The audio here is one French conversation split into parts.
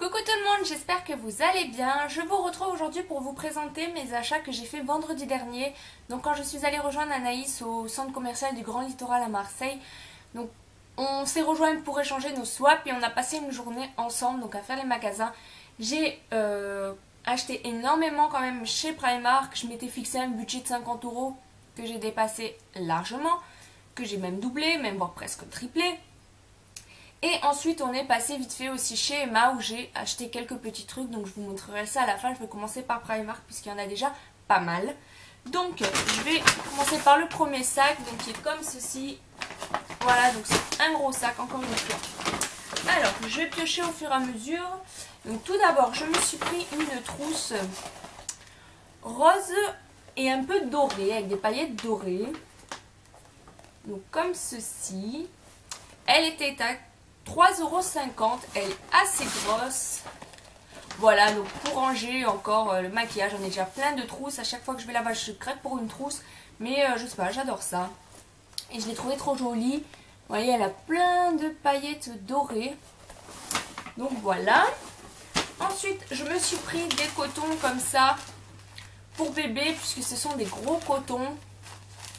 Coucou tout le monde, j'espère que vous allez bien. Je vous retrouve aujourd'hui pour vous présenter mes achats que j'ai fait vendredi dernier. Donc quand je suis allée rejoindre Anaïs au centre commercial du Grand Littoral à Marseille. Donc on s'est rejoints pour échanger nos swaps et on a passé une journée ensemble donc à faire les magasins. J'ai acheté énormément quand même chez Primark. Je m'étais fixé un budget de 50 € que j'ai dépassé largement, que j'ai même doublé, même voire presque triplé. Et ensuite on est passé vite fait aussi chez Emma où j'ai acheté quelques petits trucs, donc je vous montrerai ça à la fin. Je vais commencer par Primark puisqu'il y en a déjà pas mal. Donc je vais commencer par le premier sac, donc qui est comme ceci. Voilà, donc c'est un gros sac encore une fois. Alors je vais piocher au fur et à mesure. Donc tout d'abord je me suis pris une trousse rose et un peu dorée avec des paillettes dorées. Donc comme ceci. Elle était à 3,50 €, elle est assez grosse. Voilà, donc pour ranger encore le maquillage, j'en ai déjà plein de trousses. À chaque fois que je vais là-bas, je craque pour une trousse. Mais je sais pas, j'adore ça. Et je l'ai trouvée trop jolie. Vous voyez, elle a plein de paillettes dorées. Donc voilà. Ensuite, je me suis pris des cotons comme ça pour bébé, puisque ce sont des gros cotons.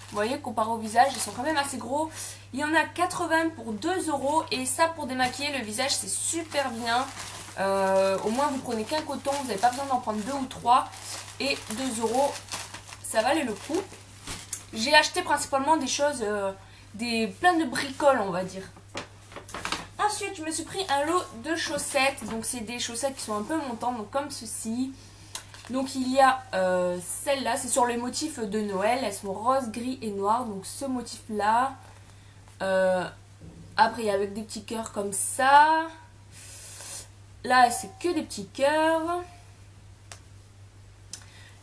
Vous voyez, comparé au visage, ils sont quand même assez gros. Il y en a 80 pour 2 € et ça pour démaquiller le visage c'est super bien. Au moins vous prenez qu'un coton, vous n'avez pas besoin d'en prendre 2 ou 3 et 2 €, ça valait le coup. J'ai acheté principalement des choses, plein de bricoles on va dire. Ensuite je me suis pris un lot de chaussettes, donc c'est des chaussettes qui sont un peu montantes, donc comme ceci. Donc il y a celle-là, c'est sur les motifs de Noël, elles sont rose, gris et noir, donc ce motif là. Après il y a avec des petits cœurs comme ça. Là c'est que des petits cœurs.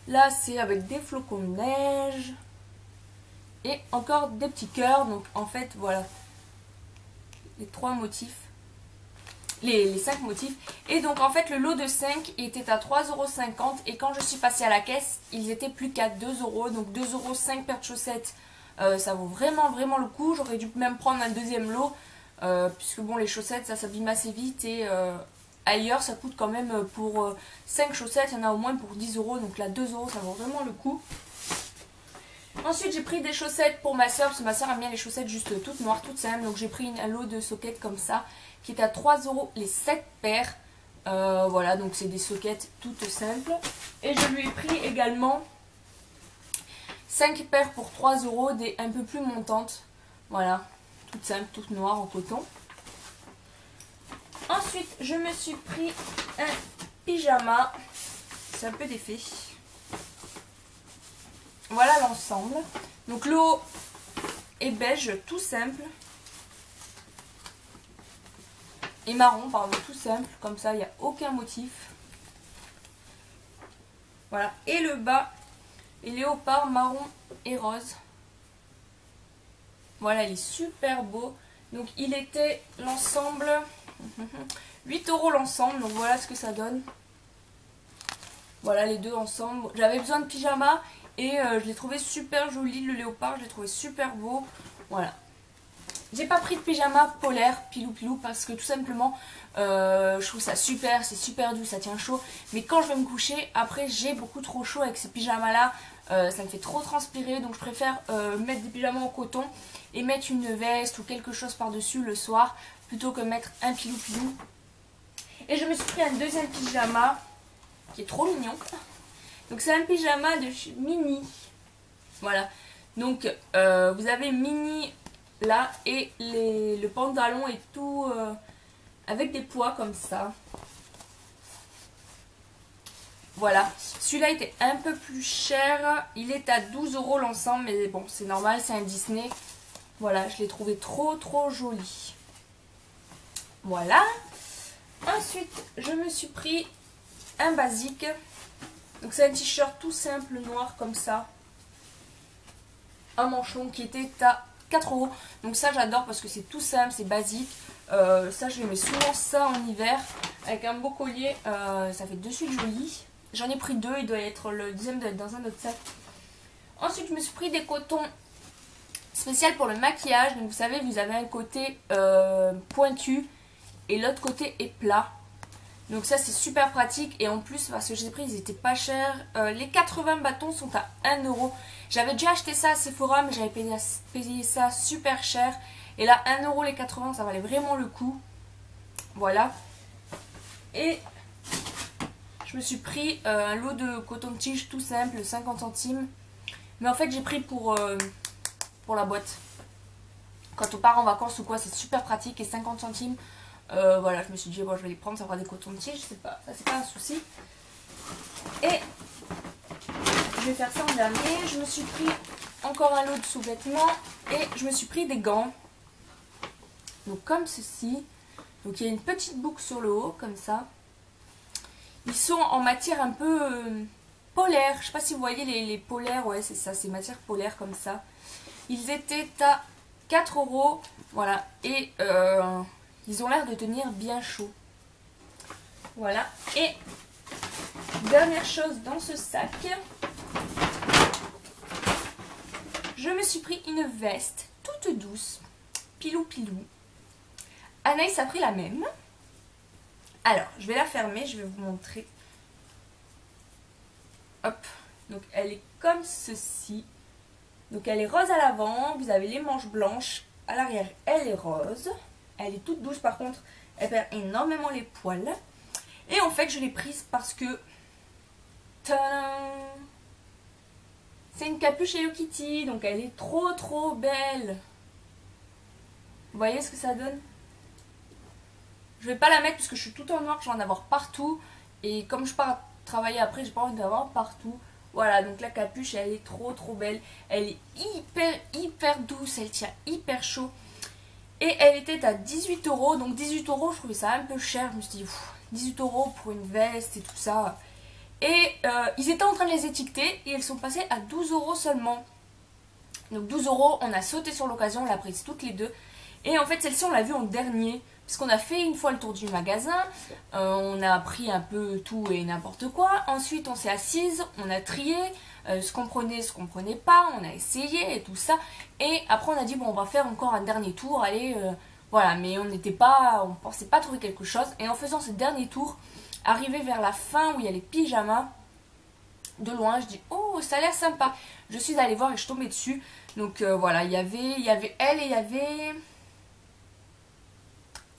Là c'est avec des flocons de neige. Et encore des petits cœurs, donc en fait voilà. Les 3 motifs. Les 5 motifs. Et donc en fait le lot de 5 était à 3,50 € et quand je suis passée à la caisse ils étaient plus qu'à 2 €. Donc 2 € 5 paires de chaussettes, ça vaut vraiment le coup. J'aurais dû même prendre un deuxième lot puisque bon les chaussettes ça s'abîme assez vite et ailleurs ça coûte quand même pour 5 chaussettes il y en a au moins pour 10 €. Donc là 2 € ça vaut vraiment le coup. Ensuite j'ai pris des chaussettes pour ma soeur parce que ma soeur aime bien les chaussettes juste toutes noires, toutes simples. Donc j'ai pris un lot de soquettes comme ça qui est à 3 € les 7 paires. Voilà, donc c'est des soquettes toutes simples. Et je lui ai pris également 5 paires pour 3 €, des un peu plus montantes. Voilà, toutes simples, toutes noires en coton. Ensuite, je me suis pris un pyjama. C'est un peu défait. Voilà l'ensemble. Donc le haut est beige, tout simple. Et marron, pardon, tout simple, comme ça il n'y a aucun motif. Voilà, et le bas est léopard marron et rose. Voilà, il est super beau. Donc il était l'ensemble 8 € l'ensemble, donc voilà ce que ça donne. Voilà les deux ensemble. J'avais besoin de pyjama et je l'ai trouvé super joli, le léopard, je l'ai trouvé super beau. Voilà. J'ai pas pris de pyjama polaire, pilou parce que tout simplement je trouve ça super, c'est super doux, ça tient chaud. Mais quand je vais me coucher, après j'ai beaucoup trop chaud avec ces pyjamas là, ça me fait trop transpirer. Donc je préfère mettre des pyjamas en coton et mettre une veste ou quelque chose par dessus le soir plutôt que mettre un pilou. Et je me suis pris un deuxième pyjama qui est trop mignon. Donc c'est un pyjama de Mini. Voilà, donc vous avez Mini là et le pantalon est tout avec des pois comme ça. Voilà, celui-là était un peu plus cher, il est à 12 € l'ensemble, mais bon c'est normal, c'est un Disney. Voilà, je l'ai trouvé trop joli. Voilà. Ensuite je me suis pris un basique. Donc c'est un t-shirt tout simple noir comme ça, un manchon qui était à 4 €. Donc ça j'adore parce que c'est tout simple, c'est basique. Ça je mets souvent ça en hiver avec un beau collier, ça fait de suite joli. J'en ai pris 2, il doit être le deuxième doit être dans un autre sac. Ensuite je me suis pris des cotons spécial pour le maquillage. Donc vous savez, vous avez un côté pointu et l'autre côté est plat. Donc ça c'est super pratique et en plus parce que j'ai pris ils étaient pas chers. Les 80 bâtons sont à 1 euro. J'avais déjà acheté ça à Sephora mais j'avais payé ça super cher. Et là 1 euro les 80 ça valait vraiment le coup. Voilà. Et je me suis pris un lot de coton-tige tout simple, 50 centimes. Mais en fait j'ai pris pour la boîte. Quand on part en vacances ou quoi c'est super pratique et 50 centimes. Voilà, je me suis dit, bon, je vais les prendre, ça fera des cotons-tiges, je sais pas, ça c'est pas un souci. Et je vais faire ça en dernier. Je me suis pris encore un lot de sous-vêtements et je me suis pris des gants. Donc comme ceci. Donc il y a une petite boucle sur le haut, comme ça. Ils sont en matière un peu polaire. Je sais pas si vous voyez les polaires, ouais c'est ça, c'est matière polaire comme ça. Ils étaient à 4 euros, voilà, et ils ont l'air de tenir bien chaud. Voilà. Et dernière chose dans ce sac. Je me suis pris une veste toute douce. Pilou pilou. Anaïs a pris la même. Alors, je vais la fermer. Je vais vous montrer. Hop. Donc, elle est comme ceci. Donc, elle est rose à l'avant. Vous avez les manches blanches. À l'arrière, elle est rose. Elle est toute douce par contre, elle perd énormément les poils. Et en fait je l'ai prise parce que c'est une capuche Hello Kitty, donc elle est trop belle. Vous voyez ce que ça donne? Je vais pas la mettre parce que je suis tout en noir, je vais en avoir partout. Et comme je pars travailler après, j'ai pas envie d'avoir partout. Voilà, donc la capuche elle est trop belle. Elle est hyper douce, elle tient hyper chaud. Et elle était à 18 euros. Donc 18 euros, je trouvais ça un peu cher. Je me suis dit, 18 euros pour une veste et tout ça. Et ils étaient en train de les étiqueter. Et elles sont passées à 12 euros seulement. Donc 12 euros, on a sauté sur l'occasion. On l'a prise toutes les deux. Et en fait, celle-ci, on l'a vue en dernier. Parce qu'on a fait une fois le tour du magasin. On a pris un peu tout et n'importe quoi. Ensuite, on s'est assise. On a trié. Ce qu'on prenait, ce qu'on prenait pas, on a essayé et tout ça. Et après on a dit bon on va faire encore un dernier tour, allez, voilà, mais on pensait pas trouver quelque chose. Et en faisant ce dernier tour, arrivé vers la fin où il y a les pyjamas, de loin je dis oh ça a l'air sympa. Je suis allée voir et je suis tombée dessus. Donc voilà, il y avait elle et il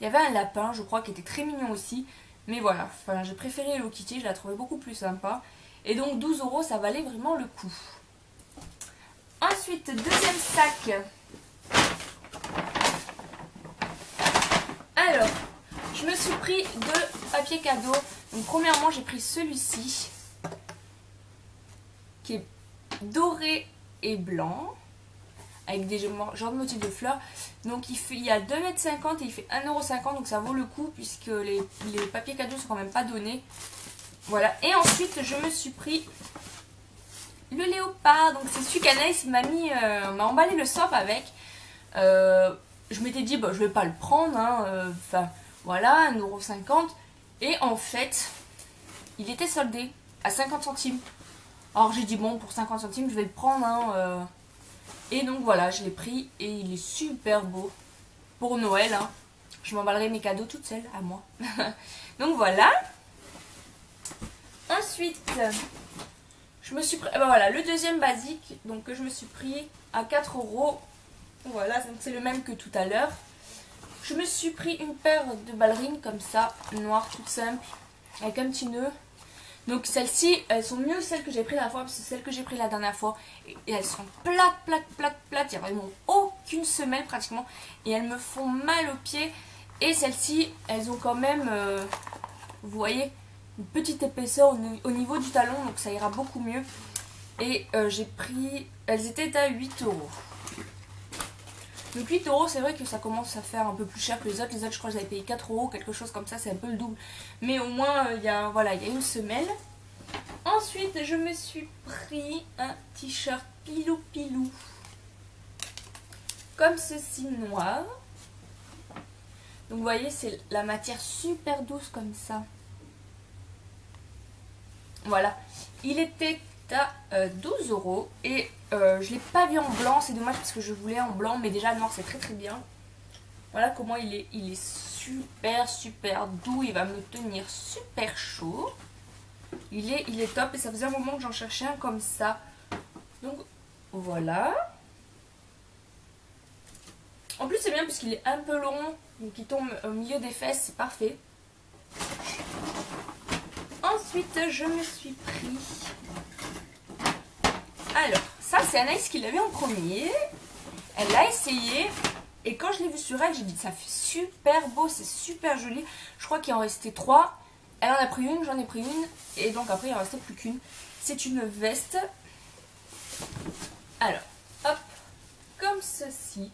y avait un lapin je crois qui était très mignon aussi. Mais voilà, enfin, j'ai préféré Hello Kitty, je la trouvais beaucoup plus sympa. Et donc 12 euros, ça valait vraiment le coup. Ensuite, deuxième sac. Alors, je me suis pris deux papiers cadeaux. Donc premièrement, j'ai pris celui-ci. Qui est doré et blanc. Avec des genres de motifs de fleurs. Donc il y a 2,50 m et il fait 1,50 €. Donc ça vaut le coup puisque les papiers cadeaux sont quand même pas donnés. Voilà, et ensuite je me suis pris le léopard. Donc c'est celui qu'Anaïs m'a emballé le soap avec. Je m'étais dit bah, je vais pas le prendre, enfin voilà, 1,50 €. Et en fait il était soldé à 50 centimes. Alors j'ai dit bon, pour 50 centimes je vais le prendre. Et donc voilà, je l'ai pris et il est super beau pour Noël. Je m'emballerai mes cadeaux toute seule à moi. Donc voilà. Ensuite, je me suis pris, ben voilà, le deuxième basique, donc que je me suis pris à 4 euros. Voilà, donc c'est le même que tout à l'heure. Je me suis pris une paire de ballerines comme ça, noires, toutes simples, avec un petit nœud. Donc celles-ci, elles sont mieux celles que j'ai pris la fois, parce que celles que j'ai pris la dernière fois, et elles sont plates, il n'y a vraiment aucune semelle pratiquement, et elles me font mal aux pieds. Et celles-ci, elles ont quand même, vous voyez, une petite épaisseur au niveau du talon, donc ça ira beaucoup mieux. Et j'ai pris, elles étaient à 8 euros. Donc 8 euros, c'est vrai que ça commence à faire un peu plus cher que les autres. Les autres, je crois que j'avais payé 4 euros, quelque chose comme ça, c'est un peu le double. Mais au moins, voilà, il y a une semelle. Ensuite, je me suis pris un t-shirt pilou pilou. Comme ceci, noir. Donc vous voyez, c'est la matière super douce comme ça. Voilà. Il était à 12 euros et je ne l'ai pas vu en blanc, c'est dommage parce que je voulais en blanc, mais déjà noir c'est très bien. Voilà comment il est super doux. Il va me tenir super chaud. Il est top et ça faisait un moment que j'en cherchais un comme ça. Donc voilà. En plus c'est bien parce qu'il est un peu long. Donc il tombe au milieu des fesses. C'est parfait. Ensuite je me suis pris... Alors ça c'est Anaïs qui l'avait en premier. Elle l'a essayé. Et quand je l'ai vu sur elle, j'ai dit ça fait super beau, c'est super joli. Je crois qu'il en restait 3. Elle en a pris une, j'en ai pris une. Et donc après il en restait plus qu'une. C'est une veste. Alors, hop, comme ceci.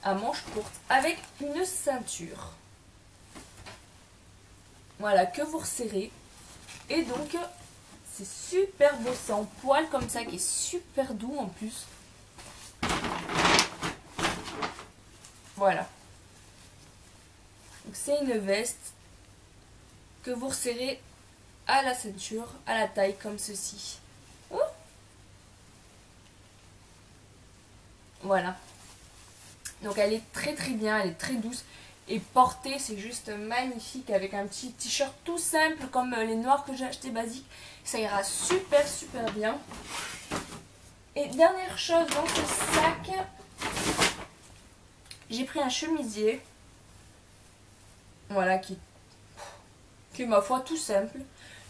À manches courtes. Avec une ceinture. Voilà, que vous resserrez. Et donc, c'est super beau. C'est en poil comme ça, qui est super doux en plus. Voilà. Donc c'est une veste que vous resserrez à la ceinture, à la taille comme ceci. Oh, voilà. Donc elle est très bien, elle est très douce. Et portée, c'est juste magnifique avec un petit t-shirt tout simple comme les noirs que j'ai acheté basiques. Ça ira super bien. Et dernière chose dans ce sac, j'ai pris un chemisier. Voilà, qui est ma foi tout simple.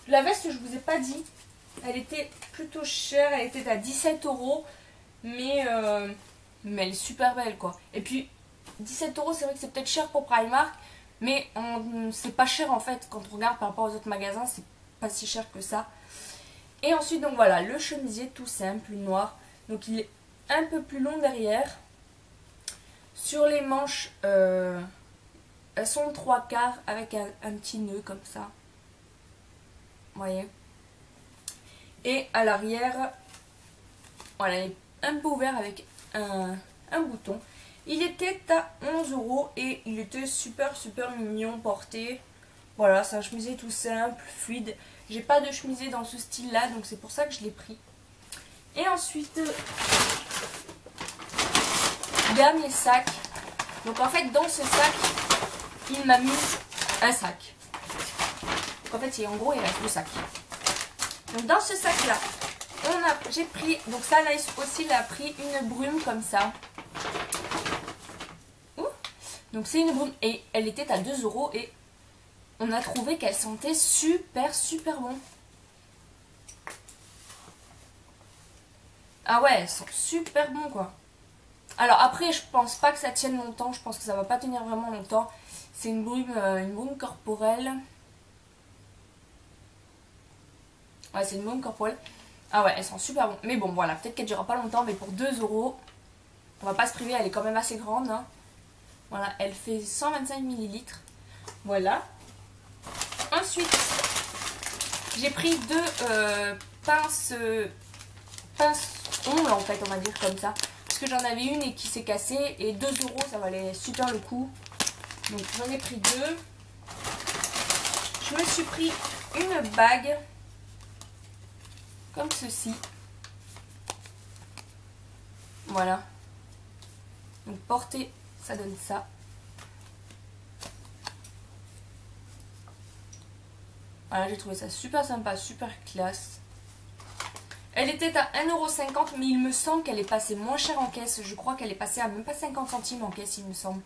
La veste, je vous ai pas dit, elle était plutôt chère, elle était à 17 €. Mais elle est super belle quoi. Et puis 17 €, c'est vrai que c'est peut-être cher pour Primark. Mais c'est pas cher en fait. Quand on regarde par rapport aux autres magasins, c'est pas si cher que ça. Et ensuite donc voilà, le chemisier tout simple, noir. Donc il est un peu plus long derrière. Sur les manches, elles sont 3/4 avec un petit nœud comme ça. Vous voyez. Et à l'arrière, voilà, il est un peu ouvert avec un bouton. Il était à 11 € et il était super mignon porté. Voilà, c'est un chemisier tout simple, fluide. J'ai pas de chemisier dans ce style là, donc c'est pour ça que je l'ai pris. Et ensuite, dernier sac. Donc en fait dans ce sac, il m'a mis un sac. Donc en fait en gros il reste 2 sacs. Donc dans ce sac là, j'ai pris, donc ça Anaïs aussi il a pris une brume comme ça. Ouh. Donc c'est une brume et elle était à 2 € et on a trouvé qu'elle sentait super bon. Ah ouais, elle sent super bon quoi. Alors après je pense pas que ça tienne longtemps, je pense que ça va pas tenir vraiment longtemps. C'est une brume corporelle. Ouais, c'est une brume corporelle. Ah ouais, elle sent super bon. Mais bon, voilà, peut-être qu'elle durera pas longtemps, mais pour 2 €, on va pas se priver, elle est quand même assez grande. Hein. Voilà, elle fait 125 ml. Voilà. Ensuite, j'ai pris 2 pinces ongles en fait, on va dire comme ça. Parce que j'en avais une et qui s'est cassée. Et 2 € ça valait super le coup. Donc j'en ai pris 2. Je me suis pris une bague. Comme ceci. Voilà. Donc portée, ça donne ça. Voilà, j'ai trouvé ça super sympa, super classe. Elle était à 1,50 €, mais il me semble qu'elle est passée moins chère en caisse. Je crois qu'elle est passée à même pas 50 centimes en caisse, il me semble.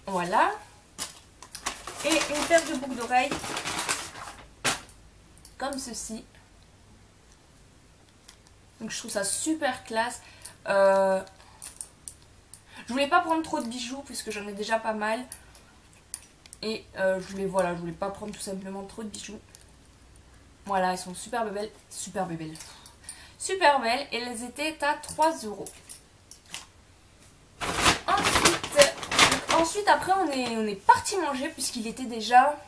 Voilà. Et une paire de boucles d'oreilles. Comme ceci. Donc je trouve ça super classe. Je voulais pas prendre trop de bijoux puisque j'en ai déjà pas mal. Et je voulais pas prendre tout simplement trop de bijoux. Voilà, elles sont super belles. Super belles. Super belles. Et elles étaient à 3 €. Ensuite après on est parti manger puisqu'il était déjà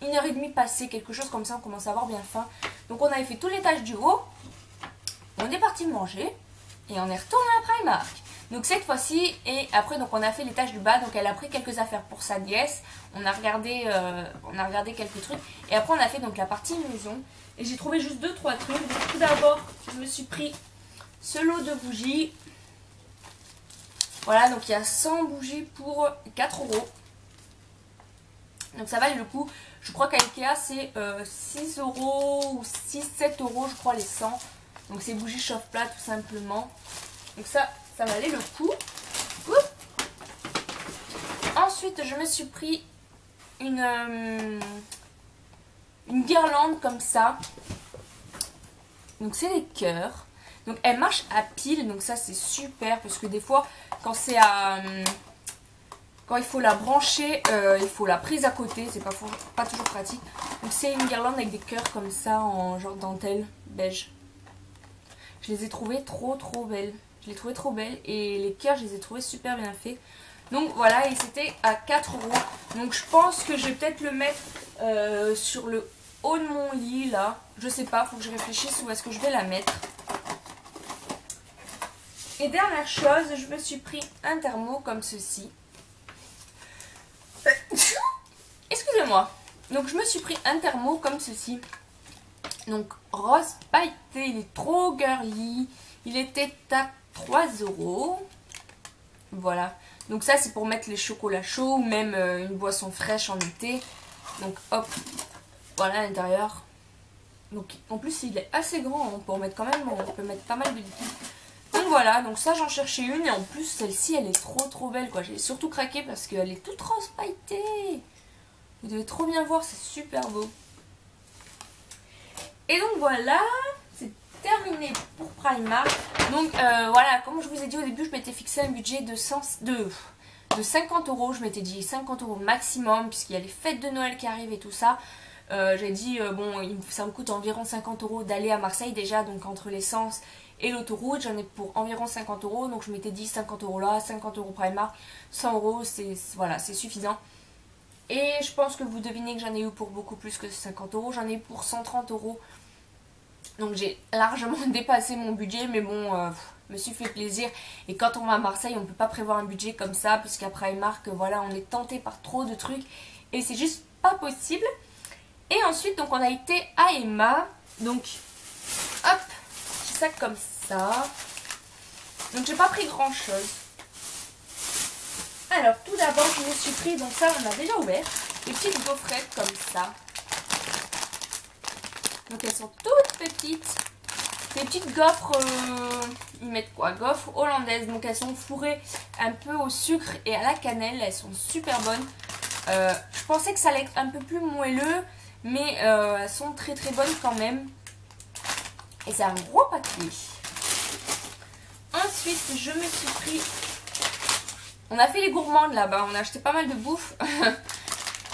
1h30 passée, quelque chose comme ça, on commence à avoir bien faim. Donc on avait fait tout l'étage du haut, on est parti manger et on est retourné à Primark. Donc cette fois-ci, et après donc on a fait l'étage du bas, donc elle a pris quelques affaires pour sa nièce, on a regardé quelques trucs et après on a fait donc la partie maison et j'ai trouvé juste 2-3 trucs. Donc tout d'abord je me suis pris ce lot de bougies. Voilà, donc il y a 100 bougies pour 4 euros. Donc ça valait le coup. Je crois qu'à Ikea c'est 6 euros ou 6-7 euros je crois les 100. Donc c'est bougies chauffe-plat tout simplement. Donc ça valait le coup. Ouh. Ensuite je me suis pris une guirlande comme ça. Donc c'est des cœurs. Donc elle marche à pile, donc ça c'est super parce que des fois quand c'est à... Quand il faut la brancher, il faut la prise à côté, c'est pas toujours pratique. Donc c'est une guirlande avec des cœurs comme ça en genre dentelle beige. Je les ai trouvées trop belles. Je les trouvais trop belles et les cœurs je les ai trouvés super bien faits. Donc voilà, et c'était à 4 euros. Donc je pense que je vais peut-être le mettre sur le haut de mon lit là. Je sais pas, faut que je réfléchisse où est-ce que je vais la mettre. Et dernière chose, je me suis pris un thermo comme ceci. Excusez-moi. Donc je me suis pris un thermo comme ceci. Donc rose pailleté, il est trop girly. Il était à 3 euros. Voilà. Donc ça c'est pour mettre les chocolats chauds ou même une boisson fraîche en été. Donc hop, voilà à l'intérieur. Donc en plus il est assez grand, on peut en mettre quand même, on peut mettre pas mal de liquide. Donc voilà, donc ça j'en cherchais une et en plus celle-ci elle est trop belle quoi. J'ai surtout craqué parce qu'elle est toute rose pailletée. Vous devez trop bien voir, c'est super beau. Et donc voilà, c'est terminé pour Primark. Donc voilà, comme je vous ai dit au début, je m'étais fixé un budget de 50 euros. Je m'étais dit 50 euros maximum puisqu'il y a les fêtes de Noël qui arrivent et tout ça. J'ai dit bon, ça me coûte environ 50 euros d'aller à Marseille déjà, donc entre l'essence et l'autoroute, j'en ai pour environ 50 euros. Donc je m'étais dit 50 euros là, 50 euros Primark, 100 euros, voilà, c'est suffisant. Et je pense que vous devinez que j'en ai eu pour beaucoup plus que 50 euros. J'en ai eu pour 130 euros. Donc j'ai largement dépassé mon budget. Mais bon, je me suis fait plaisir. Et quand on va à Marseille, on ne peut pas prévoir un budget comme ça. Puisqu'à Primark, voilà, on est tenté par trop de trucs. Et c'est juste pas possible. Et ensuite, donc on a été à Emma. Donc, hop, petit sac comme ça. Donc j'ai pas pris grand chose. Alors tout d'abord je me suis pris, donc ça on a déjà ouvert, des petites gaufrettes comme ça. Donc elles sont toutes petites. Des petites gaufres, ils mettent quoi? Gaufres hollandaises. Donc elles sont fourrées un peu au sucre et à la cannelle. Elles sont super bonnes. Je pensais que ça allait être un peu plus moelleux, mais elles sont très bonnes quand même. Et c'est un gros paquet. Ensuite je me suis pris... On a fait les gourmandes là-bas, on a acheté pas mal de bouffe.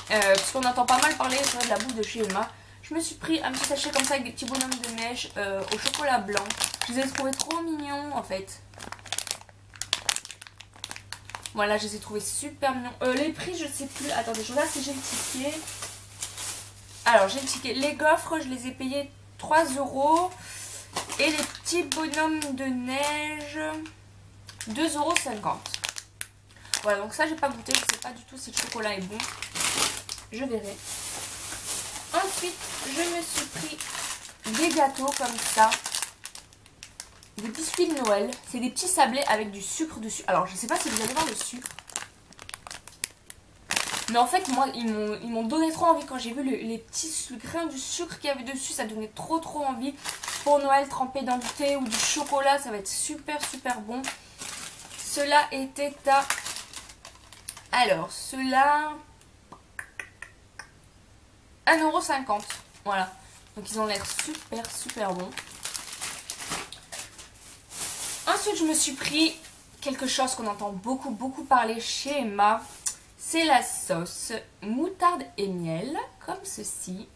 Parce qu'on entend pas mal parler de la bouffe de chez Emma. Je me suis pris un petit sachet comme ça avec des petits bonhommes de neige au chocolat blanc. Je les ai trouvés trop mignons en fait. Voilà, je les ai trouvés super mignons. Les prix, je sais plus. Attendez, je regarde si j'ai le ticket. Alors, j'ai le ticket. Les gaufres, je les ai payés 3 euros. Et les petits bonhommes de neige, 2,50 €. Voilà, donc ça j'ai pas goûté, je sais pas du tout si le chocolat est bon. Je verrai. Ensuite, je me suis pris des gâteaux comme ça. Des biscuits de Noël. C'est des petits sablés avec du sucre dessus. Alors, je sais pas si vous allez voir le sucre. Mais en fait, moi, ils m'ont donné trop envie quand j'ai vu les petits grains du sucre qu'il y avait dessus. Ça donnait trop envie. Pour Noël, trempé dans du thé ou du chocolat, ça va être super bon. Cela était à... Alors, ceux-là, 1,50 €. Voilà. Donc, ils ont l'air super bons. Ensuite, je me suis pris quelque chose qu'on entend beaucoup parler chez Emma. C'est la sauce moutarde et miel, comme ceci.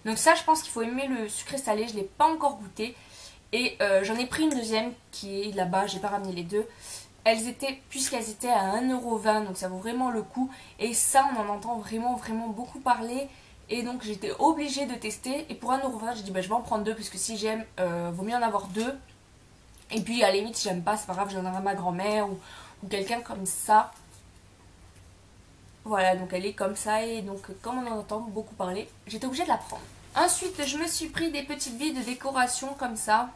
Donc ça, je pense qu'il faut aimer le sucré salé. Je ne l'ai pas encore goûté. Et j'en ai pris une deuxième qui est là-bas. J'ai pas ramené les deux. Puisqu'elles étaient à 1,20 €, donc ça vaut vraiment le coup. Et ça, on en entend vraiment beaucoup parler. Et donc j'étais obligée de tester. Et pour 1,20 €, j'ai dit bah, je vais en prendre deux. Parce que si j'aime, vaut mieux en avoir deux. Et puis à la limite, si j'aime pas, c'est pas grave, j'en aurai à ma grand-mère ou quelqu'un comme ça. Voilà, donc elle est comme ça. Et donc comme on en entend beaucoup parler, j'étais obligée de la prendre. Ensuite, je me suis pris des petites billes de décoration comme ça.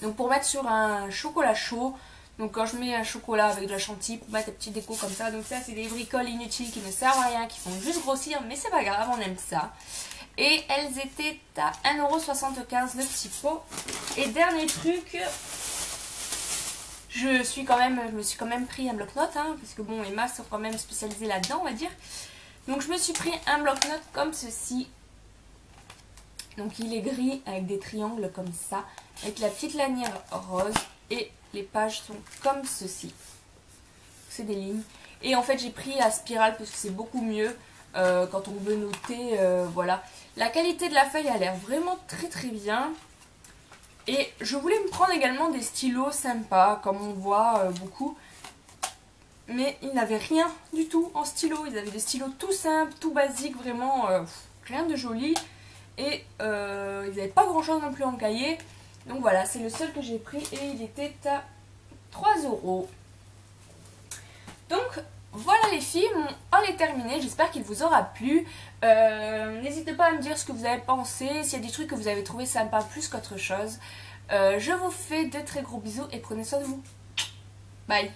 Donc pour mettre sur un chocolat chaud. Donc quand je mets un chocolat avec de la chantilly pour mettre des petites décos comme ça. Donc ça c'est des bricoles inutiles qui ne servent à rien, qui font juste grossir, mais c'est pas grave, on aime ça. Et elles étaient à 1,75 € le petit pot. Et dernier truc, je me suis quand même pris un bloc-notes, hein, parce que bon, Emma sont quand même spécialisées là-dedans, on va dire. Donc je me suis pris un bloc-notes comme ceci. Donc il est gris avec des triangles comme ça, avec la petite lanière rose et les pages sont comme ceci. C'est des lignes. Et en fait j'ai pris à spirale parce que c'est beaucoup mieux quand on veut noter, voilà. La qualité de la feuille a l'air vraiment très très bien. Et je voulais me prendre également des stylos sympas, comme on voit beaucoup. Mais ils n'avaient rien du tout en stylo. Ils avaient des stylos tout simples, tout basiques, vraiment rien de joli. Et ils n'avaient pas grand chose non plus en cahier. Donc voilà, c'est le seul que j'ai pris et il était à 3 €. Donc voilà les filles, mon haul est terminé, j'espère qu'il vous aura plu. N'hésitez pas à me dire ce que vous avez pensé, s'il y a des trucs que vous avez trouvé sympa plus qu'autre chose. Je vous fais de très gros bisous et prenez soin de vous. Bye.